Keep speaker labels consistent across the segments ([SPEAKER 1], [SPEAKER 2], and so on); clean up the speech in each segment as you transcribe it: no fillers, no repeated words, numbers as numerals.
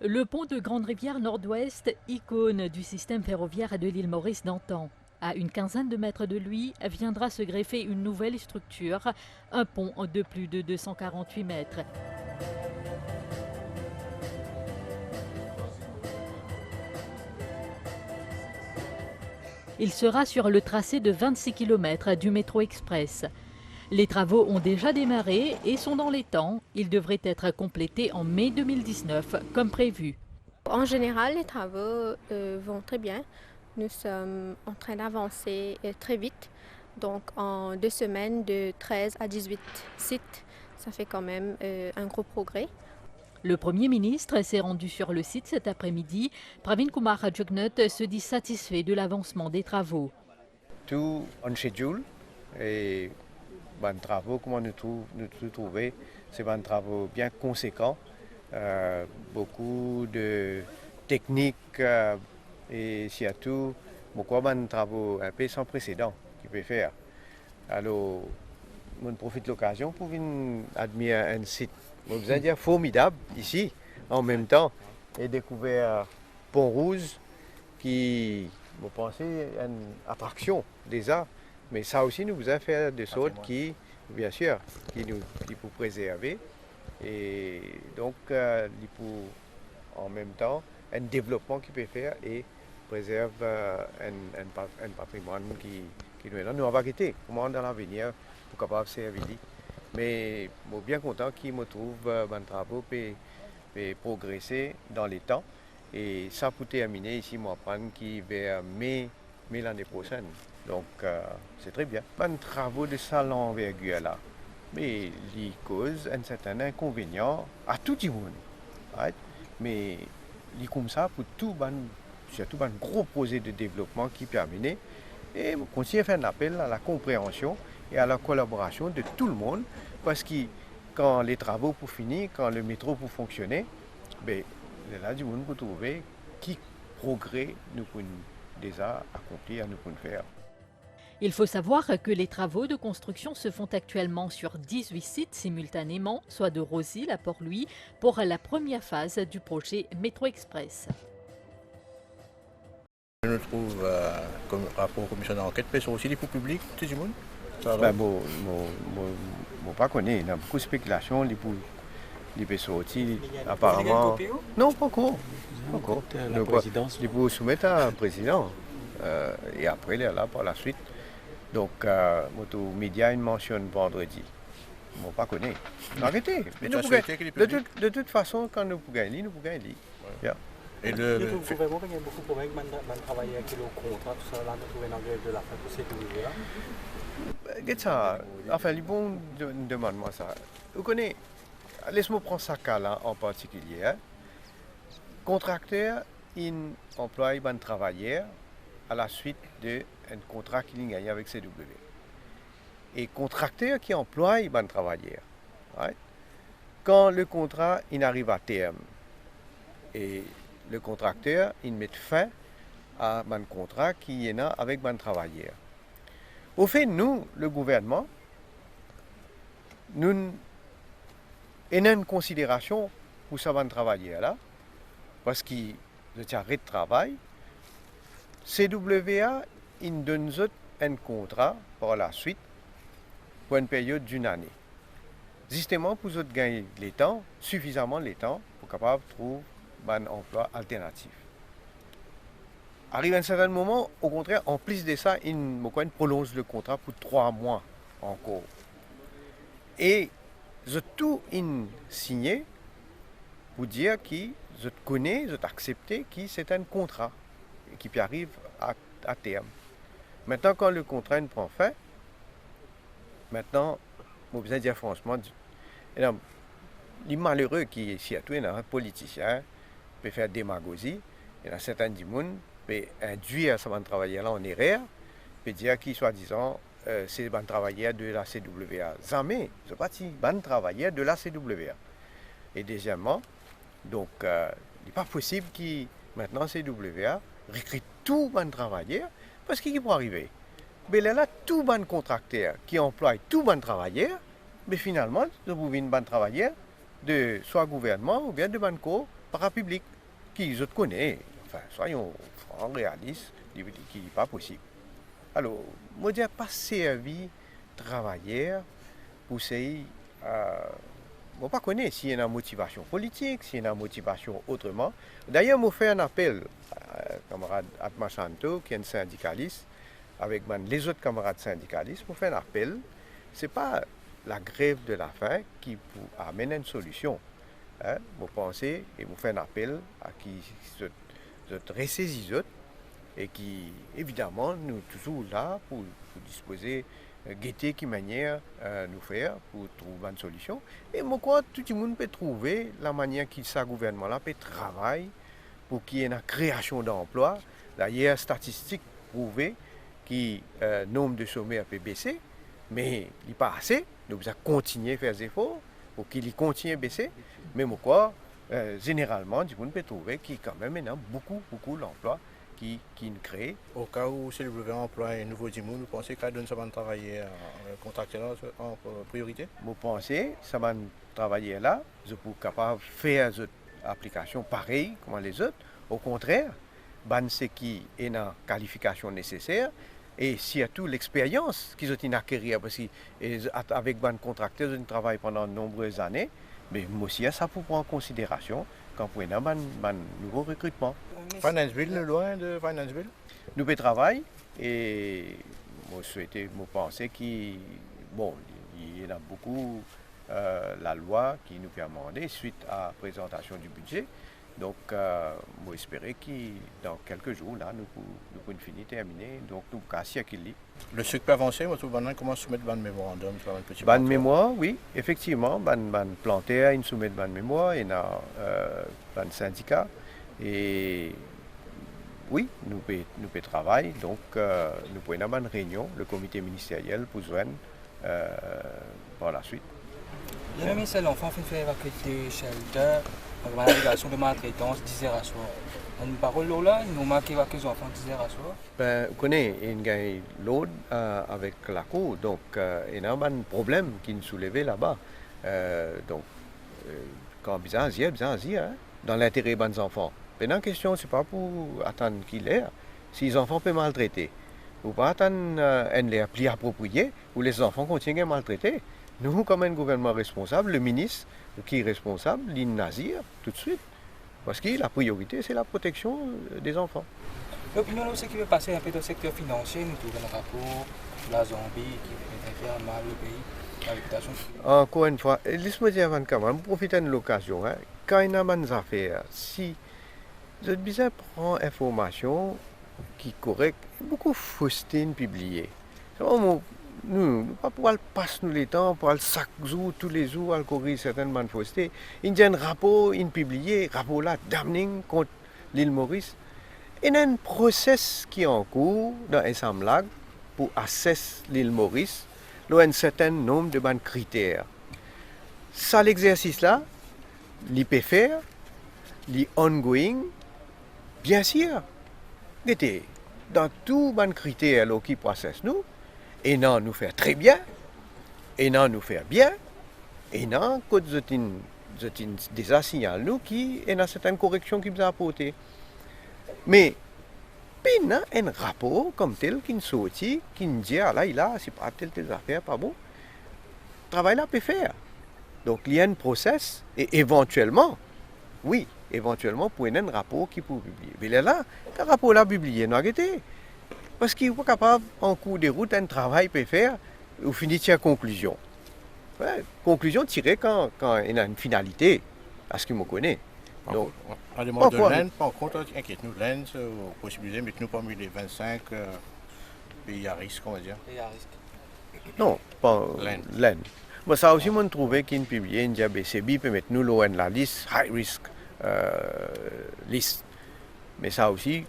[SPEAKER 1] Le pont de Grande-Rivière Nord-Ouest, icône du système ferroviaire de l'île Maurice d'antan. À une quinzaine de mètres de lui viendra se greffer une nouvelle structure, un pont de plus de 248 mètres. Il sera sur le tracé de 26 km du métro express. Les travaux ont déjà démarré et sont dans les temps. Ils devraient être complétés en mai 2019 comme prévu.
[SPEAKER 2] En général, les travaux vont très bien. Nous sommes en train d'avancer très vite. Donc en 2 semaines, de 13 à 18 sites, ça fait quand même un gros progrès.
[SPEAKER 1] Le Premier ministre s'est rendu sur le site cet après-midi. Pravin Kumar Jugnauth se dit satisfait de l'avancement des travaux.
[SPEAKER 3] Tout on schedule et ben, travaux, comment nous trouver, c'est un travaux bien conséquents, beaucoup de techniques et surtout beaucoup de travaux un peu sans précédent qu'il peut faire. Alors, on profite de l'occasion pour venir admirer un site, vous allez dire formidable ici, en même temps, et découvrir Pont-Rouge qui, vous pensez, est une attraction déjà. Mais ça aussi nous a fait des sortes qui, bien sûr, qui pour préserver. Et donc, il pour, en même temps, un développement qui peut faire et préserve un patrimoine qui nous est là. Nous avons quitté, comment dans l'avenir, pour capable servir. Mais je suis bien content qu'il me trouve mon travaux peut progresser dans les temps. Et ça pour terminer ici, moi, prendre qui vers mai l'année prochaine. Donc, c'est très bien. Pas de travaux de salle envergure là. Mais les causes un certain inconvénient à tout le monde. Right? Mais les comme ça pour tout, surtout un gros projet de développement qui terminé. Et on continue à faire un appel à la compréhension et à la collaboration de tout le monde. Parce que quand les travaux pour finir, quand le métro pour fonctionner, ben, là du monde pour trouver qui progrès nous pouvons déjà accomplir, nous pouvons faire.
[SPEAKER 1] Il faut savoir que les travaux de construction se font actuellement sur 18 sites simultanément, soit de Rosy à Port-Louis, pour la première phase du projet Métro Express.
[SPEAKER 4] Je me trouve comme rapport commission d'enquête, mais aussi les pour public, tout le monde.
[SPEAKER 3] Ben, pas connaître, il y a beaucoup de spéculations, les peut sortir apparemment. Non, pas encore. Pas encore.
[SPEAKER 5] La présidence.
[SPEAKER 3] Il faut soumettre à un président. Et après, il est là par la suite. Donc, les médias mentionnent vendredi. Bon, pas connaître. Arrêtez. Mais de toute façon, quand nous pouvons gagner, nous pouvons gagner. Yeah.
[SPEAKER 5] Et le gouvernement, il y a beaucoup de problèmes de travailler avec le contrat, tout ça, là, nous trouvons une grève de la fin pour ces là.
[SPEAKER 3] Regarde ça. Enfin, les bons demande-moi ça. Vous connaissez, laisse-moi prendre ça cas-là en particulier. Hein. Contracteur, il emploie un travailleur à la suite d'un contrat qu'il a gagné avec CW. Et contracteur qui emploie un travailleur. Right? Quand le contrat il arrive à terme et le contracteur il met fin à un contrat qui est là avec un travailleur. Au fait, nous, le gouvernement, nous avons une considération pour ça un travailleur là, parce qu'il arrête de travail. CWA, il donne un contrat par la suite pour une période d'une année. Justement pour gagner les temps, suffisamment les temps pour capable de trouver un emploi alternatif. Arrive à un certain moment, au contraire, en plus de ça, il prolonge le contrat pour 3 mois encore. Et je tout signé pour dire que je connais, je accepté que c'est un contrat qui arrive à terme. Maintenant, quand le contrat prend fin, maintenant, je besoin dire franchement, les malheureux qui sont surtout un politicien peut faire démagogie, il y a certains du monde peut induire ce travailleur là en erreur, peut dire qu'il soi-disant c'est un travailleur de la CWA. Jamais, ce n'est pas un travailleur de la CWA. Et deuxièmement, donc, il n'est pas possible que maintenant CWA recrute tout un travailleur parce qu'il peut arriver. Mais là, tout un contracteur qui emploie tout un travailleur, mais finalement, vous pouvez un travailleur de soit gouvernement ou bien de banco parapublic, qui les autres connaissent. Enfin, soyons francs, réalistes, qui n'est pas possible. Alors, moi, je pas servi travailleur pour essayer. Je ne pas connaître s'il y a une motivation politique, s'il y a une motivation autrement. D'ailleurs, je fais un appel à camarade Atma Santo, qui est un syndicaliste, avec les autres camarades syndicalistes, pour faire un appel. Ce n'est pas la grève de la faim qui amène une solution. Vous pensez et vous faites un appel à qui se ressaisissent et qui, évidemment, nous sommes toujours là pour disposer guetter qui manière nous faire pour trouver une solution. Et moi, crois tout le monde peut trouver la manière qu'il ce gouvernement-là peut travailler pour qu'il y ait une création d'emplois. D'ailleurs, statistiques prouvent que le nombre de chômeurs peut baisser, mais il n'est pas assez. Nous devons continuer à faire des efforts pour qu'il continue à baisser. Mais moi, crois, généralement, tout le monde peut trouver qu'il y a quand même beaucoup d'emplois qui crée.
[SPEAKER 4] Au cas où CW emploie un nouveau Dimou, vous pensez qu'elle donne ça va travailler contracté en priorité?
[SPEAKER 3] Vous pensez ça va travailler là, je suis capable de faire des applications pareilles comme les autres. Au contraire, ce qui est la qualification nécessaire et surtout l'expérience qu'ils ont acquérie parce qu'avec les contracteurs, ils travaillent pendant de nombreuses années. Mais moi aussi, ça faut prendre en considération quand on a un nouveau recrutement.
[SPEAKER 4] Finance Bill, loin de Finance Bill?
[SPEAKER 3] Nous pouvons travailler et je pense qu'il y en a beaucoup la loi qui nous permet demandé suite à la présentation du budget. Donc, moi espérer que dans quelques jours, là, nous pouvons finir, terminer. Donc, nous pouvons casser qu'il lit.
[SPEAKER 4] Le sucre peut avancer, moi, comment soumettre un mémorandum?
[SPEAKER 3] Ban mémoire, oui, effectivement, ban planter, il soumet ban mémoire, il y a ban syndicat. Et oui, nous pouvons travailler. Donc, nous pouvons avoir une réunion, le comité ministériel, pour joindre par la suite.
[SPEAKER 6] Le ministère de l'Enfant fait évacuer des shelters, la délégation de maltraitance d'Isère à soir. Une parole là, il nous manque évacuer les enfants d'Isère à soir.
[SPEAKER 3] Vous connaissez, il y a l'autre avec la cour, donc il y a un problème qui nous soulevait là-bas. Donc, quand bizarre, dans l'intérêt des enfants. Maintenant, la question, ce n'est pas pour attendre qu'il ait. Si les enfants peuvent maltraiter, ou pas attendre un l'air plus approprié, où les enfants continuent à maltraiter. Nous, comme un gouvernement responsable, le ministre qui est responsable, l'INAZIR, tout de suite. Parce que la priorité, c'est la protection des enfants.
[SPEAKER 6] L'opinion, c'est qu'il veut passer un peu dans le secteur financier, nous trouvons un rapport de la Zambie qui fait faire mal au pays, la réputation.
[SPEAKER 3] Encore une fois, laisse-moi dire avant de commencer, je profite de l'occasion. Quand il y a des affaires, si vous avez besoin de prendre information qui est correcte, beaucoup de faussetés publiées. Nous ne pouvons pas passer le temps pour chaque jour, tous les jours, à courir certaines faussetés. Il y a un rapport publié, rapport là, damning contre l'île Maurice. Il y a un process qui est en cours dans l'Assemblée pour assesser l'île Maurice, il y a un certain nombre de critères. Ça, l'exercice là, il peut faire, il est ongoing, bien sûr. Dans tous les critères qui processent nous, et non nous faire très bien, et non nous faire bien, et non que déjà signal nous qui est dans certaines corrections qui nous a apportées. Mais il y a un rapport comme tel qui nous sortit, qui nous dit ah là, c'est pas telle affaire, pas bon. Le travail là peut faire. Donc il y a un process et éventuellement, oui, pour un rapport qui peut publier. Mais là, le rapport là publié, nous arrêté. Parce qu'il n'est pas capable, en cours de route, un travail peut faire, ou finit sur conclusion. Conclusion tirée quand il y a une finalité, à ce qu'il me connaît.
[SPEAKER 4] Donc, en demande de l'Inde, par contre, inquiète-nous, l'Inde, possibilité de mettre nous parmi les 25 pays à risque, on va dire.
[SPEAKER 6] Pays à risque.
[SPEAKER 3] Non, pas l'Inde. Moi, ça aussi, on trouvait qu'il publiait une BCB peut mettre nous loin la liste, high risk liste. Mais ça aussi,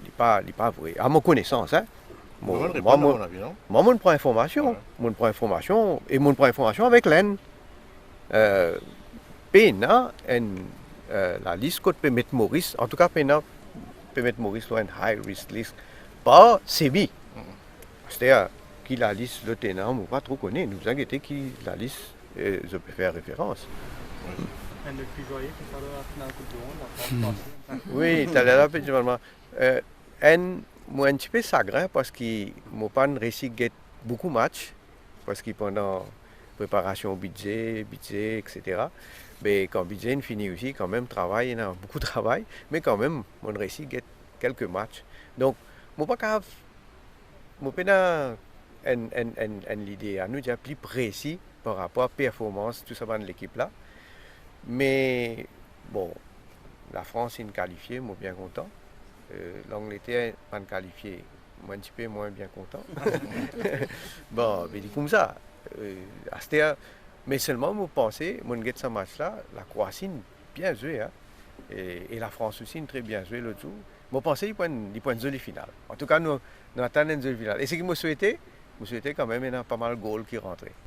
[SPEAKER 3] il n'est pas vrai. À ma connaissance, hein. Moi, je prends information. Moi, je prends information. Et je prends information avec l'Inde. PNA, la liste que peut mettre Maurice, en tout cas, PNA peut mettre Maurice dans une high risk list. Pas CB. C'est-à-dire, qui la liste, le tenant, je ne pas trop connaître. Nous inquiétons qui la liste, je peux faire référence.
[SPEAKER 5] Un des plus joyeux, c'est ça la finale Coupe du Monde, la France.
[SPEAKER 3] Oui, tu as là principalement. Moi, un petit peu chagrin parce que mon pas réussi à gagner beaucoup de matchs, parce que pendant préparation au budget, etc. Mais quand le budget finit aussi, quand même, travail, il y a beaucoup de travail, mais quand même, on réussit à gagner quelques matchs. Donc, moi, pas capable, moi, pas l'idée à nous déjà plus précis par rapport à la performance, tout ça dans l'équipe là. Mais, bon, la France est qualifiée, moi, bien content. L'Angleterre pas qualifié, moi un petit peu moins bien content. Bon, mais comme ça. Mais seulement, vous pensez, mon gars de ce match-là, la Croatie bien joué, hein? Et la France aussi très bien joué l'autre jour. Moi, pensez qu'ils peuvent jouer les finales. En tout cas, nous attendons une finale. Et ce que je souhaitais quand même, il y a pas mal de goals qui rentraient.